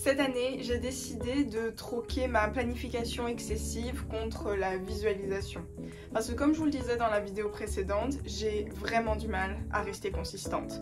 Cette année, j'ai décidé de troquer ma planification excessive contre la visualisation. Parce que comme je vous le disais dans la vidéo précédente, j'ai vraiment du mal à rester consistante.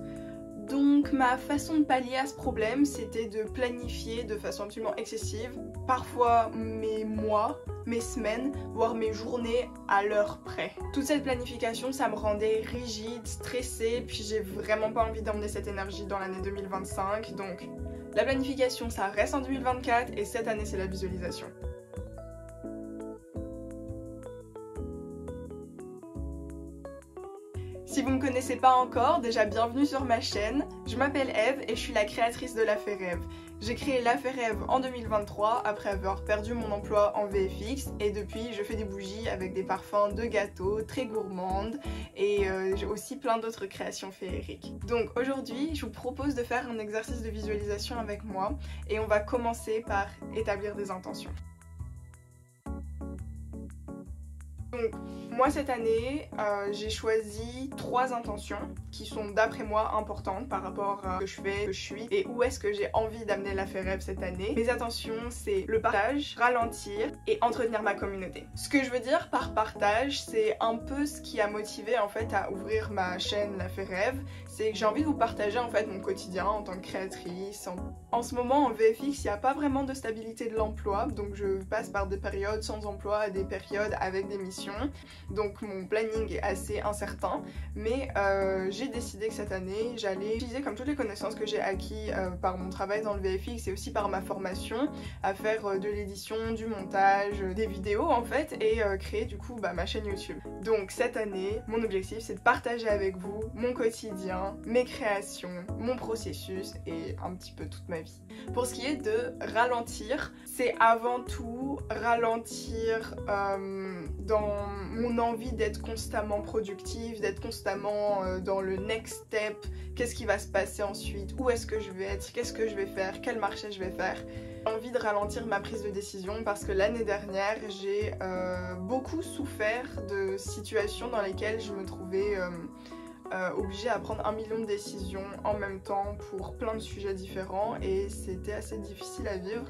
Donc ma façon de pallier à ce problème, c'était de planifier de façon absolument excessive, parfois mes mois, mes semaines, voire mes journées à l'heure près. Toute cette planification, ça me rendait rigide, stressée, puis j'ai vraiment pas envie d'emmener cette énergie dans l'année 2025, donc la planification, ça reste en 2024 et cette année, c'est la visualisation. Si vous ne me connaissez pas encore, déjà bienvenue sur ma chaîne. Je m'appelle Eve et je suis la créatrice de La Fée Rêve. J'ai créé La Fée Rêve en 2023 après avoir perdu mon emploi en VFX et depuis je fais des bougies avec des parfums de gâteaux très gourmandes et j'ai aussi plein d'autres créations féeriques. Donc aujourd'hui je vous propose de faire un exercice de visualisation avec moi et on va commencer par établir des intentions. Donc moi cette année j'ai choisi 3 intentions qui sont d'après moi importantes par rapport à ce que je fais, ce que je suis et où est-ce que j'ai envie d'amener La Fée Rêve cette année. Mes intentions c'est le partage, ralentir et entretenir ma communauté. Ce que je veux dire par partage, c'est un peu ce qui a motivé en fait à ouvrir ma chaîne La Fée Rêve, c'est que j'ai envie de vous partager en fait mon quotidien en tant que créatrice. En ce moment en VFX il n'y a pas vraiment de stabilité de l'emploi, donc je passe par des périodes sans emploi à des périodes avec des missions. Donc mon planning est assez incertain, mais j'ai décidé que cette année j'allais utiliser comme toutes les connaissances que j'ai acquis par mon travail dans le VFX et aussi par ma formation à faire de l'édition, du montage, des vidéos en fait et créer du coup ma chaîne YouTube. Donc cette année mon objectif c'est de partager avec vous mon quotidien, mes créations, mon processus et un petit peu toute ma vie. Pour ce qui est de ralentir, c'est avant tout ralentir dans mon envie d'être constamment productive, d'être constamment dans le next step, qu'est-ce qui va se passer ensuite, où est-ce que je vais être, qu'est-ce que je vais faire, quel marché je vais faire. J'ai envie de ralentir ma prise de décision parce que l'année dernière j'ai beaucoup souffert de situations dans lesquelles je me trouvais obligée à prendre 1 million de décisions en même temps pour plein de sujets différents et c'était assez difficile à vivre.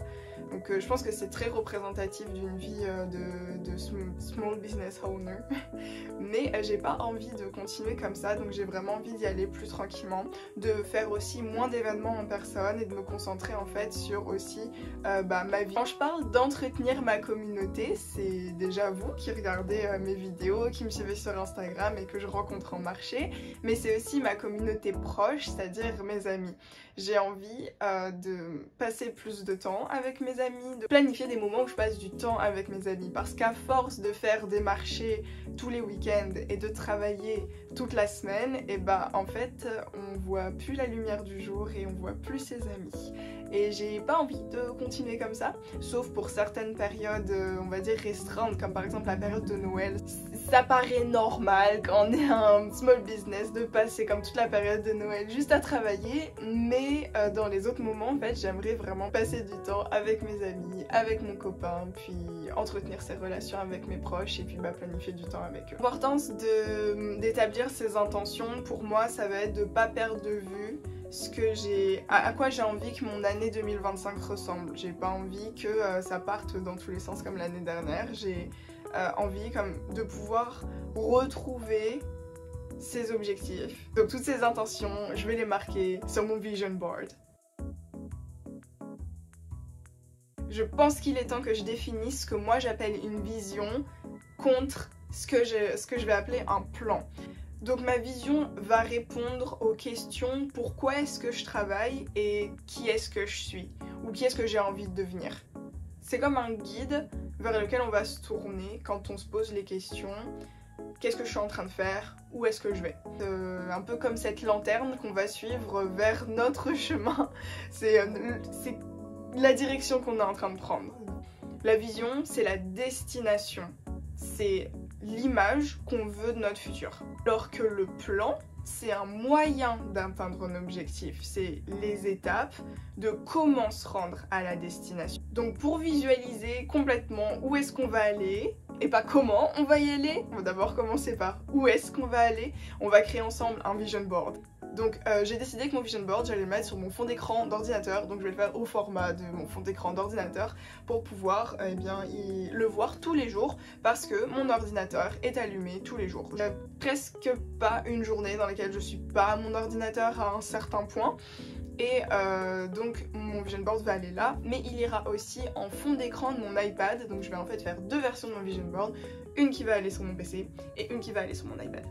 Donc je pense que c'est très représentatif d'une vie de small business owner. Mais j'ai pas envie de continuer comme ça, donc j'ai vraiment envie d'y aller plus tranquillement, de faire aussi moins d'événements en personne et de me concentrer en fait sur aussi ma vie. Quand je parle d'entretenir ma communauté, c'est déjà vous qui regardez mes vidéos, qui me suivez sur Instagram et que je rencontre en marché, mais c'est aussi ma communauté proche, c'est-à-dire mes amis. J'ai envie de passer plus de temps avec mes amis, de planifier des moments où je passe du temps avec mes amis parce qu'à force de faire des marchés tous les week-ends et de travailler toute la semaine, et en fait on voit plus la lumière du jour et on voit plus ses amis. Et j'ai pas envie de continuer comme ça, sauf pour certaines périodes on va dire restreintes comme par exemple la période de Noël. Ça paraît normal quand on est un small business de passer comme toute la période de Noël juste à travailler, mais dans les autres moments en fait j'aimerais vraiment passer du temps avec mes amis, avec mon copain, puis entretenir ces relations avec mes proches et puis planifier du temps avec eux. L'importance d'établir ces intentions pour moi ça va être de pas perdre de vue ce que à quoi j'ai envie que mon année 2025 ressemble. J'ai pas envie que ça parte dans tous les sens comme l'année dernière, j'ai envie de pouvoir retrouver ces objectifs. Donc toutes ces intentions, je vais les marquer sur mon vision board. Je pense qu'il est temps que je définisse ce que moi j'appelle une vision contre ce que je vais appeler un plan. Donc ma vision va répondre aux questions pourquoi est-ce que je travaille et qui est-ce que je suis ou qui est-ce que j'ai envie de devenir. C'est comme un guide vers lequel on va se tourner quand on se pose les questions. Qu'est-ce que je suis en train de faire? Où est-ce que je vais? Un peu comme cette lanterne qu'on va suivre vers notre chemin. C'est la direction qu'on est en train de prendre. La vision, c'est la destination. C'est l'image qu'on veut de notre futur. Alors que le plan, c'est un moyen d'atteindre un objectif. C'est les étapes de comment se rendre à la destination. Donc pour visualiser complètement où est-ce qu'on va aller, et pas comment on va y aller, on va d'abord commencer par où est-ce qu'on va aller. On va créer ensemble un vision board. Donc j'ai décidé que mon vision board, j'allais le mettre sur mon fond d'écran d'ordinateur, donc je vais le faire au format de mon fond d'écran d'ordinateur pour pouvoir le voir tous les jours, parce que mon ordinateur est allumé tous les jours. Il n'y a presque pas une journée dans laquelle je suis pas à mon ordinateur à un certain point. Et donc mon vision board va aller là, mais il ira aussi en fond d'écran de mon iPad. Donc je vais en fait faire deux versions de mon vision board, une qui va aller sur mon PC et une qui va aller sur mon iPad.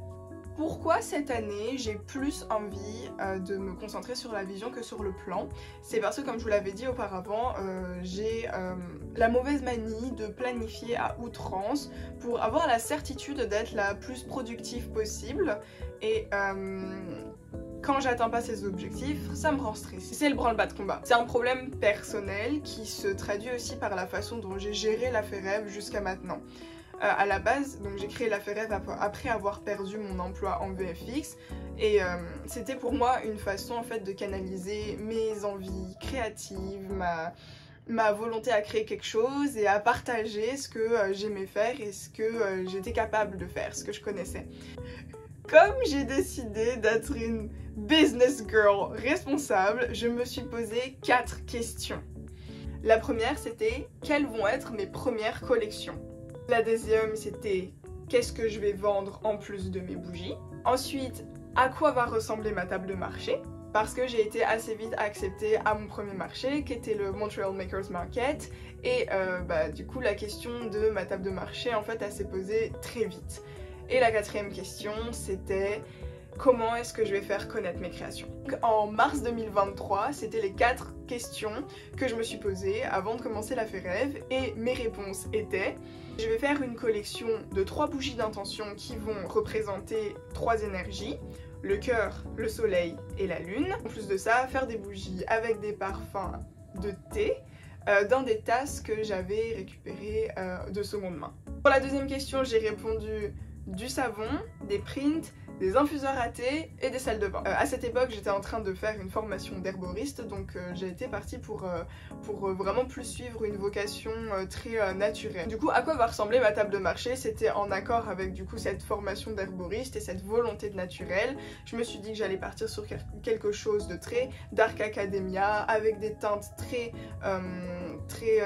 Pourquoi cette année j'ai plus envie de me concentrer sur la vision que sur le plan? C'est parce que, comme je vous l'avais dit auparavant, j'ai la mauvaise manie de planifier à outrance pour avoir la certitude d'être la plus productive possible, et quand j'atteins pas ces objectifs, ça me rend stressée. C'est le branle-bas de combat. C'est un problème personnel qui se traduit aussi par la façon dont j'ai géré l'affaire Rêve jusqu'à maintenant. À la base, donc j'ai créé l'affaire Rêve après avoir perdu mon emploi en VFX, et c'était pour moi une façon en fait de canaliser mes envies créatives, ma volonté à créer quelque chose et à partager ce que j'aimais faire et ce que j'étais capable de faire, ce que je connaissais. Comme j'ai décidé d'être une business girl responsable, je me suis posé 4 questions. La première, c'était quelles vont être mes premières collections? La deuxième, c'était qu'est-ce que je vais vendre en plus de mes bougies? Ensuite, à quoi va ressembler ma table de marché? Parce que j'ai été assez vite acceptée à mon premier marché, qui était le Montreal Makers Market, et du coup la question de ma table de marché en fait elle s'est posée très vite. Et la quatrième question, c'était comment est-ce que je vais faire connaître mes créations? En mars 2023, c'était les 4 questions que je me suis posées avant de commencer l'affaire Rêve, et mes réponses étaient: je vais faire une collection de 3 bougies d'intention qui vont représenter 3 énergies, le cœur, le soleil et la lune. En plus de ça, faire des bougies avec des parfums de thé dans des tasses que j'avais récupérées de seconde main. Pour la deuxième question, j'ai répondu du savon, des prints, des infuseurs à thé et des salles de bain. À cette époque, j'étais en train de faire une formation d'herboriste, donc j'ai été partie pour vraiment plus suivre une vocation très naturelle. Du coup, à quoi va ressembler ma table de marché? C'était en accord avec du coup cette formation d'herboriste et cette volonté de naturel. Je me suis dit que j'allais partir sur quelque chose de très dark academia, avec des teintes très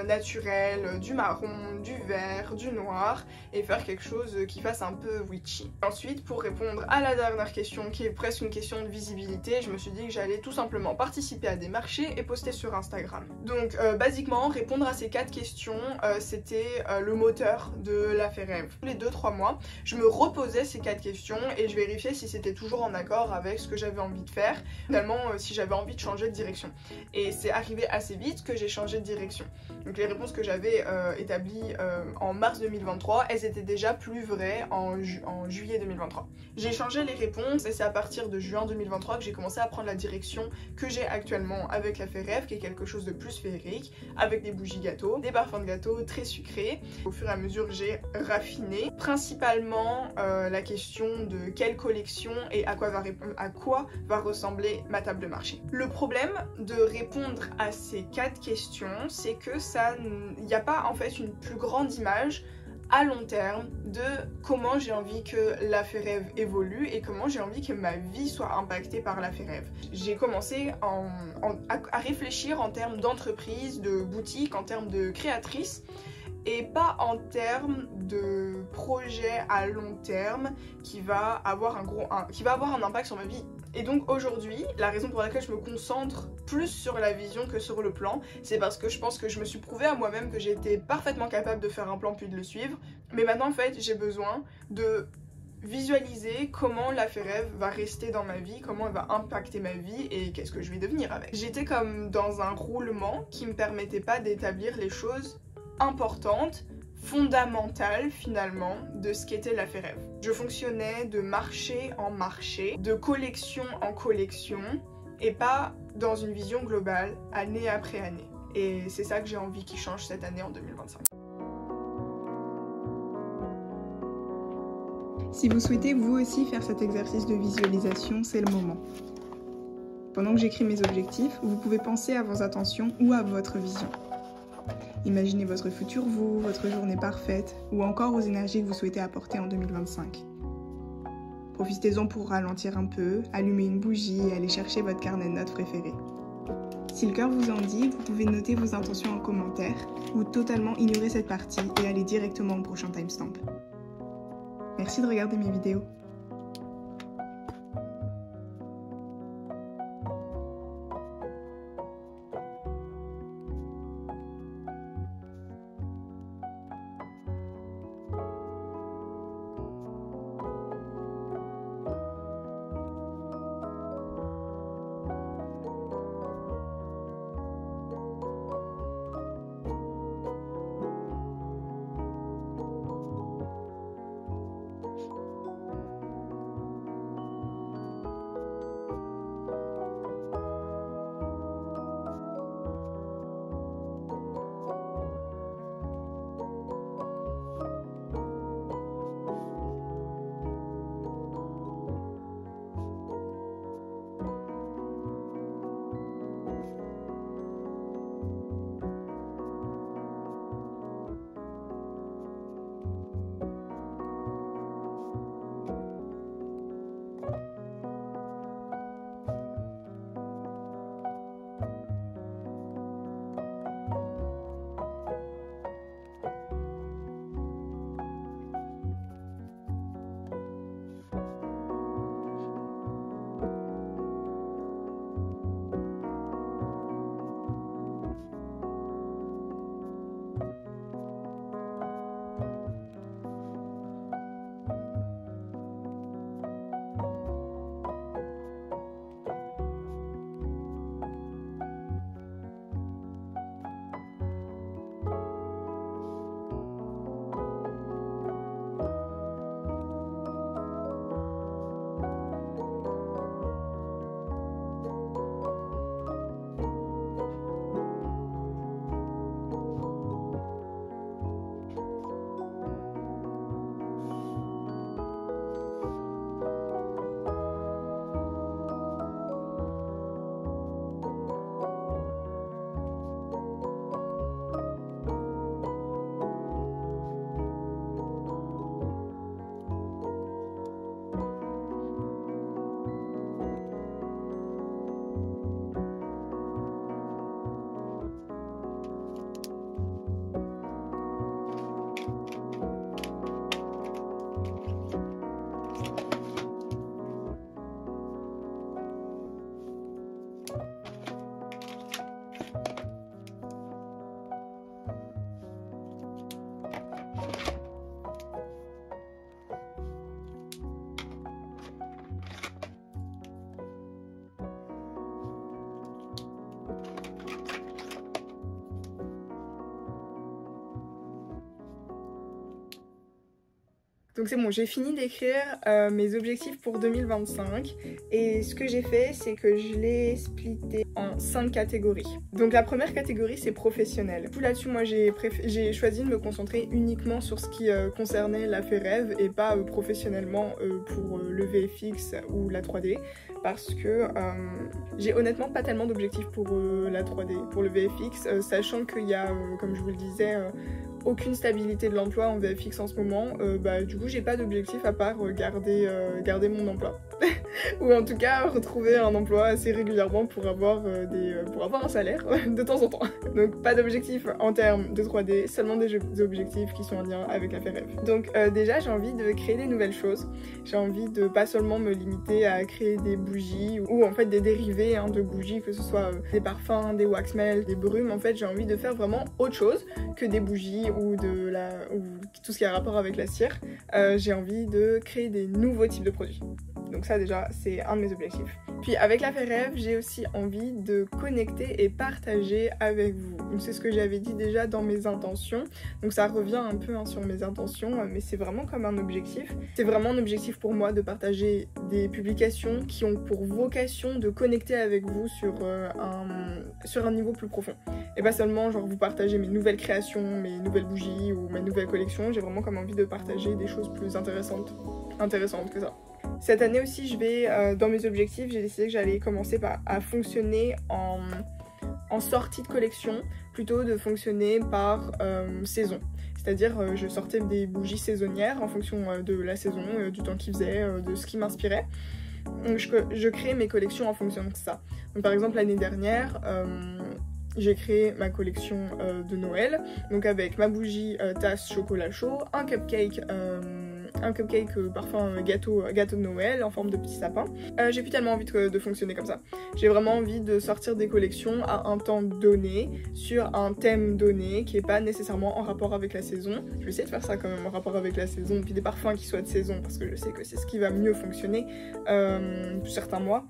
naturelles, du marron, du vert, du noir, et faire quelque chose qui fasse un peu witchy. Ensuite, pour répondre à la dernière question, qui est presque une question de visibilité, je me suis dit que j'allais tout simplement participer à des marchés et poster sur Instagram. Donc basiquement, répondre à ces 4 questions, c'était le moteur de l'affaire Rêve. Tous les 2-3 mois, je me reposais ces 4 questions et je vérifiais si c'était toujours en accord avec ce que j'avais envie de faire, finalement si j'avais envie de changer de direction. Et c'est arrivé assez vite que j'ai changé de direction. Donc les réponses que j'avais établies en mars 2023, elles étaient déjà plus vraies en juillet 2023. J'ai changé les réponses et c'est à partir de juin 2023 que j'ai commencé à prendre la direction que j'ai actuellement avec l'affaire Rêve, qui est quelque chose de plus féerique, avec des bougies gâteaux, des parfums de gâteau très sucrés. Au fur et à mesure, j'ai raffiné principalement la question de quelle collection et à quoi va ressembler ma table de marché. Le problème de répondre à ces 4 questions, c'est que il n'y a pas en fait une plus grande image à long terme de comment j'ai envie que l'affaire Rêve évolue et comment j'ai envie que ma vie soit impactée par l'affaire Rêve. J'ai commencé à réfléchir en termes d'entreprise, de boutique, en termes de créatrice, et pas en termes de projet à long terme qui va avoir un impact sur ma vie. Et donc aujourd'hui, la raison pour laquelle je me concentre plus sur la vision que sur le plan, c'est parce que je pense que je me suis prouvé à moi-même que j'étais parfaitement capable de faire un plan puis de le suivre. Mais maintenant en fait, j'ai besoin de visualiser comment l'affaire Rêve va rester dans ma vie, comment elle va impacter ma vie et qu'est-ce que je vais devenir avec. J'étais comme dans un roulement qui me permettait pas d'établir les choses importantes, fondamentale finalement de ce qu'était l'affaire Rêve. Je fonctionnais de marché en marché, de collection en collection, et pas dans une vision globale, année après année. Et c'est ça que j'ai envie qui change cette année en 2025. Si vous souhaitez vous aussi faire cet exercice de visualisation, c'est le moment. Pendant que j'écris mes objectifs, vous pouvez penser à vos intentions ou à votre vision. Imaginez votre futur vous, votre journée parfaite, ou encore aux énergies que vous souhaitez apporter en 2025. Profitez-en pour ralentir un peu, allumer une bougie et aller chercher votre carnet de notes préféré. Si le cœur vous en dit, vous pouvez noter vos intentions en commentaire ou totalement ignorer cette partie et aller directement au prochain timestamp. Merci de regarder mes vidéos. Donc c'est bon, j'ai fini d'écrire mes objectifs pour 2025 et ce que j'ai fait, c'est que je l'ai splitté en 5 catégories. Donc la première catégorie, c'est professionnel. Du coup là-dessus, moi j'ai choisi de me concentrer uniquement sur ce qui concernait la fait rêve et pas professionnellement pour le VFX ou la 3D, parce que j'ai honnêtement pas tellement d'objectifs pour la 3D, pour le VFX, sachant qu'il y a, comme je vous le disais, aucune stabilité de l'emploi en VFX en ce moment. Du coup j'ai pas d'objectif à part garder mon emploi ou en tout cas retrouver un emploi assez régulièrement pour avoir un salaire de temps en temps. Donc pas d'objectif en termes de 3D, seulement des objectifs qui sont en lien avec la fait rêve. Donc déjà j'ai envie de créer des nouvelles choses, j'ai envie de pas seulement me limiter à créer des bougies ou en fait des dérivés de bougies, que ce soit des parfums, des wax melts, des brumes. En fait j'ai envie de faire vraiment autre chose que des bougies ou tout ce qui a rapport avec la cire. J'ai envie de créer des nouveaux types de produits. Donc ça déjà c'est un de mes objectifs. Puis avec la fait rêve, j'ai aussi envie de connecter et partager avec vous. Donc c'est ce que j'avais dit déjà dans mes intentions. Donc ça revient un peu sur mes intentions, mais c'est vraiment comme un objectif. C'est vraiment un objectif pour moi de partager des publications qui ont pour vocation de connecter avec vous sur un niveau plus profond. Et pas seulement genre vous partager mes nouvelles créations, mes nouvelles bougies ou mes nouvelles collections. J'ai vraiment comme envie de partager des choses plus intéressantes que ça. Cette année aussi, je vais, dans mes objectifs, j'ai décidé que j'allais commencer à fonctionner en sortie de collection, plutôt de fonctionner par saison. C'est-à-dire je sortais des bougies saisonnières en fonction de la saison, du temps qu'il faisait, de ce qui m'inspirait. Donc je crée mes collections en fonction de ça. Donc par exemple l'année dernière, j'ai créé ma collection de Noël, donc avec ma bougie tasse chocolat chaud, un cupcake parfum gâteau de Noël en forme de petit sapin. J'ai plus tellement envie de fonctionner comme ça. J'ai vraiment envie de sortir des collections à un temps donné, sur un thème donné, qui est pas nécessairement en rapport avec la saison. Je vais essayer de faire ça quand même en rapport avec la saison, puis des parfums qui soient de saison, parce que je sais que c'est ce qui va mieux fonctionner certains mois.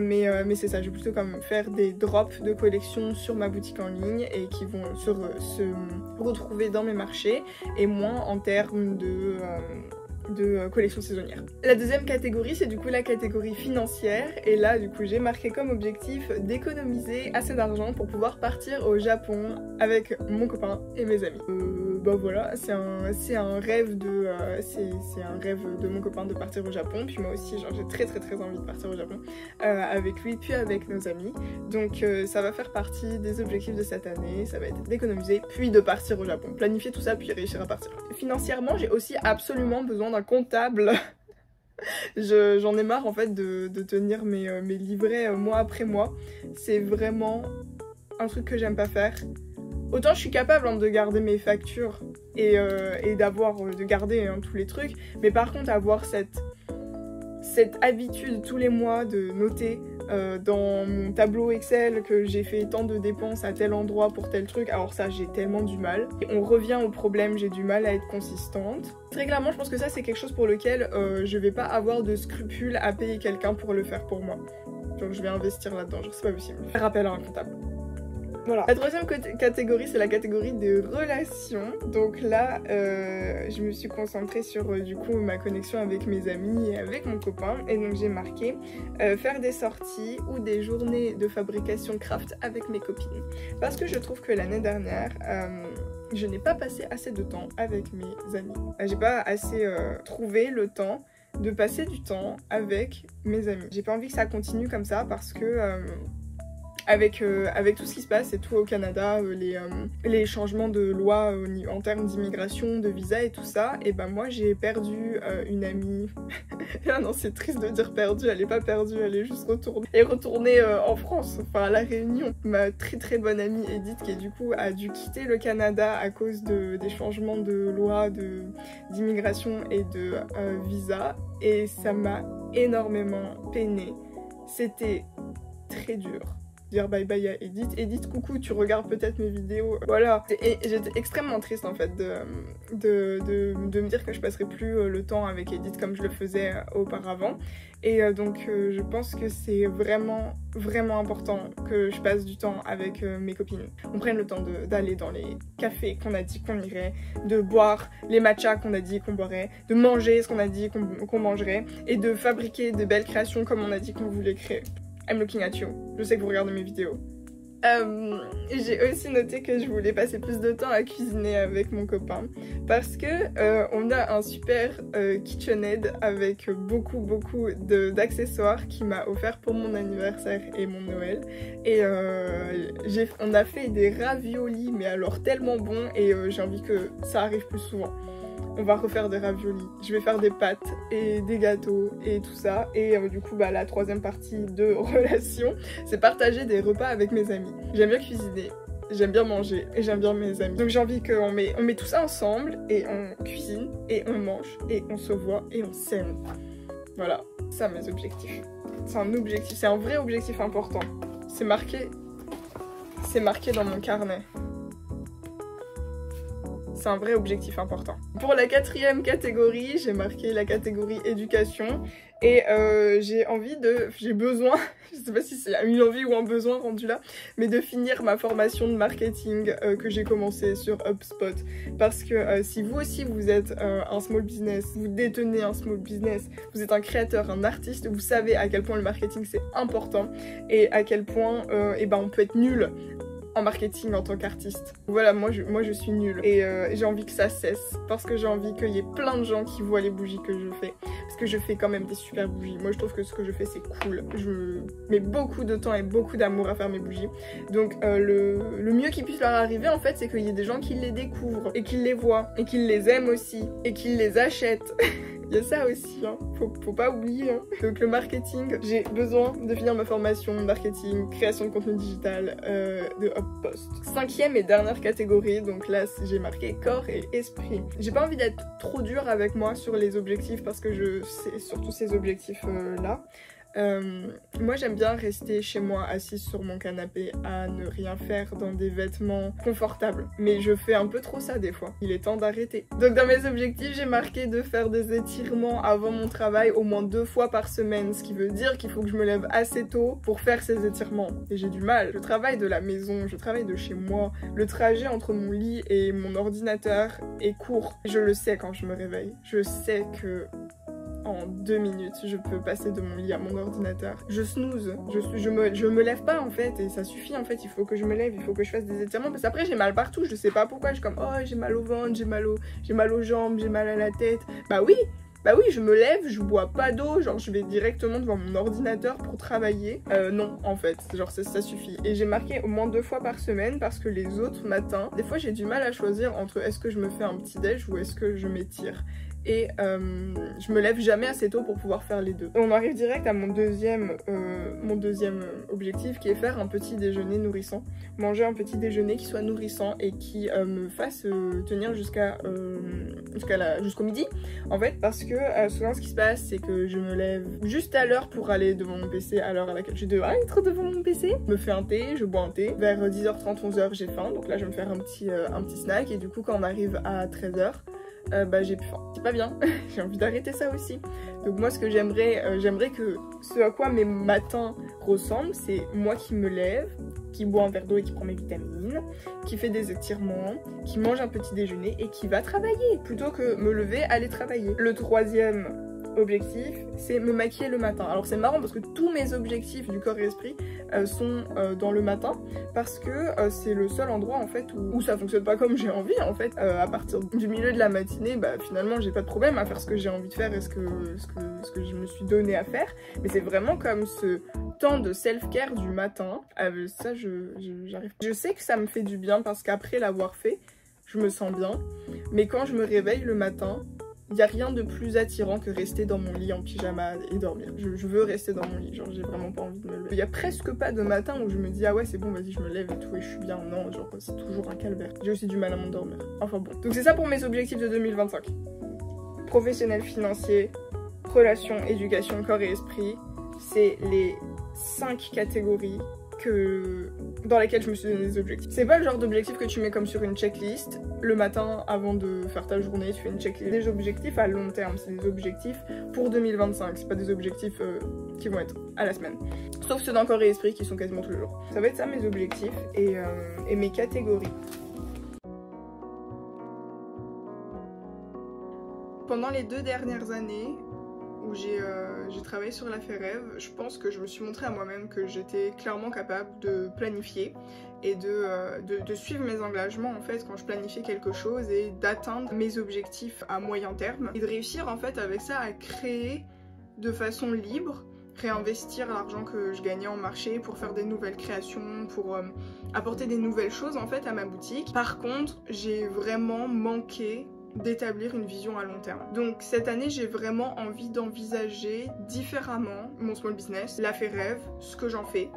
Mais c'est ça, je vais plutôt comme faire des drops de collections sur ma boutique en ligne et qui vont se retrouver dans mes marchés et moins en termes de collections saisonnières. La deuxième catégorie, c'est du coup la catégorie financière, et là du coup j'ai marqué comme objectif d'économiser assez d'argent pour pouvoir partir au Japon avec mon copain et mes amis. Bah voilà, c'est un rêve de mon copain de partir au Japon, puis moi aussi genre j'ai très envie de partir au Japon avec lui puis avec nos amis. Donc ça va faire partie des objectifs de cette année, ça va être d'économiser puis de partir au Japon, planifier tout ça puis réussir à partir. Financièrement, j'ai aussi absolument besoin d'un comptable. J'en ai marre en fait de tenir mes livrets mois après mois. C'est vraiment un truc que j'aime pas faire. Autant je suis capable de garder mes factures et de garder tous les trucs, mais par contre avoir cette habitude tous les mois de noter dans mon tableau Excel que j'ai fait tant de dépenses à tel endroit pour tel truc, alors ça j'ai tellement du mal. Et on revient au problème, j'ai du mal à être consistante. Très clairement je pense que ça c'est quelque chose pour lequel je vais pas avoir de scrupules à payer quelqu'un pour le faire pour moi. Donc je vais investir là-dedans, genre c'est pas possible. Rappel à un comptable. Voilà. La troisième catégorie, c'est la catégorie des relations. Donc là, je me suis concentrée sur du coup ma connexion avec mes amis et avec mon copain. Et donc j'ai marqué faire des sorties ou des journées de fabrication craft avec mes copines. Parce que je trouve que l'année dernière, je n'ai pas passé assez de temps avec mes amis. J'ai pas assez trouvé le temps de passer du temps avec mes amis. J'ai pas envie que ça continue comme ça parce que avec tout ce qui se passe et tout au Canada, les changements de loi en termes d'immigration, de visa et tout ça, et ben moi j'ai perdu une amie. Ah non, c'est triste de dire perdue, elle est pas perdue, elle est juste retournée en France, enfin à La Réunion. Ma très bonne amie Edith qui du coup a dû quitter le Canada à cause des changements de loi d'immigration et de visa, et ça m'a énormément peinée. C'était très dur. Dire bye bye à Edith. Edith, coucou, tu regardes peut-être mes vidéos. Voilà. Et j'étais extrêmement triste en fait de me dire que je passerais plus le temps avec Edith comme je le faisais auparavant. Et donc je pense que c'est vraiment important que je passe du temps avec mes copines. On prenne le temps d'aller dans les cafés qu'on a dit qu'on irait, de boire les matchas qu'on a dit qu'on boirait, de manger ce qu'on a dit qu'on mangerait, et de fabriquer de belles créations comme on a dit qu'on voulait créer. I'm looking at you. Je sais que vous regardez mes vidéos. J'ai aussi noté que je voulais passer plus de temps à cuisiner avec mon copain parce que on a un super KitchenAid avec beaucoup d'accessoires qu'il m'a offert pour mon anniversaire et mon Noël, et on a fait des raviolis mais alors tellement bons, et j'ai envie que ça arrive plus souvent. On va refaire des raviolis, je vais faire des pâtes et des gâteaux et tout ça, et du coup la troisième partie de relation, c'est partager des repas avec mes amis. J'aime bien cuisiner, j'aime bien manger et j'aime bien mes amis. Donc j'ai envie qu'on met tout ça ensemble et on cuisine et on mange et on se voit et on s'aime. Voilà, ça mes objectifs. C'est un objectif, c'est un vrai objectif important. C'est marqué dans mon carnet. C'est un vrai objectif important. Pour la quatrième catégorie, j'ai marqué la catégorie éducation, et j'ai besoin, je sais pas si c'est une envie ou un besoin rendu là, mais de finir ma formation de marketing que j'ai commencé sur HubSpot. Parce que si vous aussi vous êtes un small business, vous détenez un small business, vous êtes un créateur, un artiste, vous savez à quel point le marketing c'est important et à quel point on peut être nul en marketing en tant qu'artiste. Voilà, moi je suis nulle, et j'ai envie que ça cesse parce que j'ai envie qu'il y ait plein de gens qui voient les bougies que je fais, parce que je fais quand même des super bougies. Moi je trouve que ce que je fais c'est cool. Je mets beaucoup de temps et beaucoup d'amour à faire mes bougies. Donc le mieux qui puisse leur arriver en fait c'est qu'il y ait des gens qui les découvrent et qui les voient et qui les aiment aussi et qui les achètent. Il y a ça aussi, hein. Faut pas oublier. Hein. Donc le marketing, j'ai besoin de finir ma formation marketing, création de contenu digital de HubSpot. 5e et dernière catégorie, donc là j'ai marqué corps et esprit. J'ai pas envie d'être trop dure avec moi sur les objectifs parce que je sais surtout ces objectifs là. Moi j'aime bien rester chez moi assise sur mon canapé à ne rien faire dans des vêtements confortables, mais je fais un peu trop ça des fois, il est temps d'arrêter. Donc dans mes objectifs j'ai marqué de faire des étirements avant mon travail au moins 2 fois par semaine, ce qui veut dire qu'il faut que je me lève assez tôt pour faire ces étirements, et j'ai du mal. Je travaille de la maison, je travaille de chez moi, le trajet entre mon lit et mon ordinateur est court, je le sais quand je me réveille, je sais que en 2 minutes, je peux passer de mon lit à mon ordinateur. Je snooze, je me lève pas en fait, et ça suffit en fait, il faut que je me lève, il faut que je fasse des étirements, parce qu'après j'ai mal partout, je sais pas pourquoi, je suis comme oh j'ai mal au ventre, j'ai mal aux jambes, j'ai mal à la tête. Bah oui, je me lève, je bois pas d'eau, genre je vais directement devant mon ordinateur pour travailler. Non, en fait, genre ça suffit. Et j'ai marqué au moins 2 fois par semaine parce que les autres matins, des fois j'ai du mal à choisir entre est-ce que je me fais un petit déj ou est-ce que je m'étire. Et je me lève jamais assez tôt pour pouvoir faire les deux. On arrive direct à mon deuxième objectif qui est faire un petit déjeuner nourrissant. Manger un petit déjeuner qui soit nourrissant et qui me fasse tenir jusqu'au midi. En fait parce que souvent ce qui se passe c'est que je me lève juste à l'heure pour aller devant mon PC, à l'heure à laquelle je dois être devant mon PC. Je me fais un thé, je bois un thé. Vers 10h30, 11h j'ai faim, donc là je vais me faire un petit snack et du coup quand on arrive à 13h, j'ai plus faim. C'est pas bien, j'ai envie d'arrêter ça aussi. Donc moi ce que j'aimerais que ce à quoi mes matins ressemblent, c'est moi qui me lève, qui boit un verre d'eau et qui prend mes vitamines, qui fait des étirements, qui mange un petit déjeuner et qui va travailler, plutôt que me lever, aller travailler. Le 3e objectif, c'est me maquiller le matin. Alors c'est marrant parce que tous mes objectifs du corps et esprit sont dans le matin, parce que c'est le seul endroit en fait où ça fonctionne pas comme j'ai envie en fait. À partir du milieu de la matinée, finalement j'ai pas de problème à faire ce que j'ai envie de faire et ce que je me suis donné à faire, mais c'est vraiment comme ce temps de self-care du matin. Ça j'arrive. Je sais que ça me fait du bien parce qu'après l'avoir fait, je me sens bien, mais quand je me réveille le matin, il n'y a rien de plus attirant que rester dans mon lit en pyjama et dormir. Je veux rester dans mon lit, genre j'ai vraiment pas envie de me lever. Il y a presque pas de matin où je me dis ah ouais c'est bon vas-y je me lève et tout et je suis bien. Non, genre c'est toujours un calvaire. J'ai aussi du mal à m'endormir. Enfin bon. Donc c'est ça pour mes objectifs de 2025. Professionnel, financier, relations, éducation, corps et esprit. C'est les 5 catégories dans lesquelles je me suis donné des objectifs. C'est pas le genre d'objectif que tu mets comme sur une checklist. Le matin, avant de faire ta journée, tu fais une checklist. Des objectifs à long terme, c'est des objectifs pour 2025. C'est pas des objectifs qui vont être à la semaine. Sauf ceux d'un corps et esprit qui sont quasiment tous les jours. Ça va être ça mes objectifs et mes catégories. Pendant les 2 dernières années, où j'ai travaillé sur la FREV, je pense que je me suis montré à moi-même que j'étais clairement capable de planifier et de suivre mes engagements en fait quand je planifiais quelque chose et d'atteindre mes objectifs à moyen terme et de réussir en fait avec ça à créer de façon libre, réinvestir l'argent que je gagnais en marché pour faire des nouvelles créations, pour apporter des nouvelles choses en fait à ma boutique. Par contre, j'ai vraiment manqué d'établir une vision à long terme. Donc cette année j'ai vraiment envie d'envisager différemment mon small business, la FREV, ce que j'en fais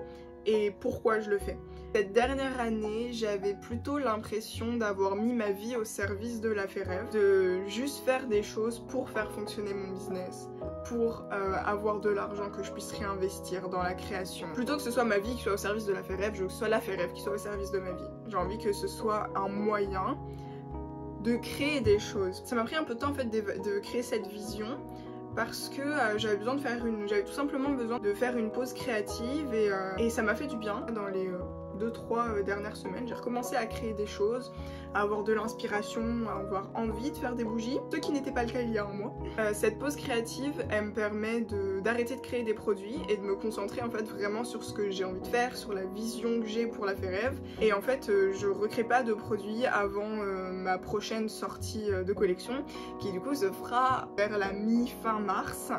et pourquoi je le fais. Cette dernière année j'avais plutôt l'impression d'avoir mis ma vie au service de la FREV, de juste faire des choses pour faire fonctionner mon business, pour avoir de l'argent que je puisse réinvestir dans la création. Plutôt que ce soit ma vie qui soit au service de la FREV, je veux que ce soit la FREV qui soit au service de ma vie. J'ai envie que ce soit un moyen de créer des choses. Ça m'a pris un peu de temps en fait de créer cette vision parce que j'avais tout simplement besoin de faire une pause créative et ça m'a fait du bien 2-3 dernières semaines, j'ai recommencé à créer des choses, à avoir de l'inspiration, à avoir envie de faire des bougies, ce qui n'était pas le cas il y a un mois. Cette pause créative, elle me permet d'arrêter de créer des produits et de me concentrer en fait vraiment sur ce que j'ai envie de faire, sur la vision que j'ai pour La Fée Rêve. Et en fait, je recrée pas de produits avant ma prochaine sortie de collection, qui du coup se fera vers la mi-fin mars,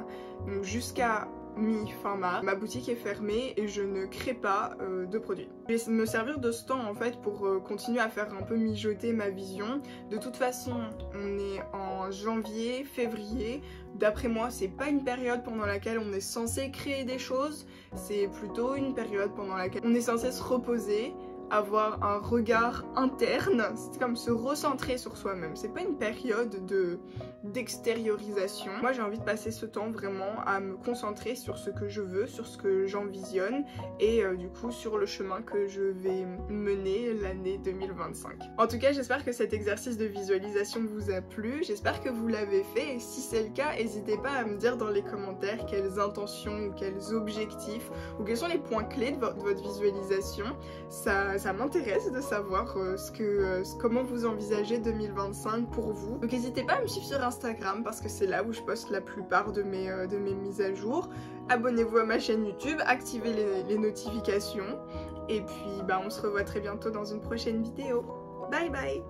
donc jusqu'à mi-fin mars. Ma boutique est fermée et je ne crée pas de produits. Je vais me servir de ce temps en fait pour continuer à faire un peu mijoter ma vision. De toute façon, on est en janvier, février. D'après moi, c'est pas une période pendant laquelle on est censé créer des choses, c'est plutôt une période pendant laquelle on est censé se reposer, avoir un regard interne, c'est comme se recentrer sur soi-même. C'est pas une période d'extériorisation. Moi j'ai envie de passer ce temps vraiment à me concentrer sur ce que je veux, sur ce que j'envisionne et du coup sur le chemin que je vais mener l'année 2025. En tout cas j'espère que cet exercice de visualisation vous a plu, j'espère que vous l'avez fait et si c'est le cas n'hésitez pas à me dire dans les commentaires quelles intentions ou quels objectifs ou quels sont les points clés de votre visualisation. Ça m'intéresse de savoir comment vous envisagez 2025 pour vous. Donc n'hésitez pas à me suivre sur Instagram parce que c'est là où je poste la plupart de mes mises à jour. Abonnez-vous à ma chaîne YouTube, activez les notifications et puis on se revoit très bientôt dans une prochaine vidéo. Bye bye!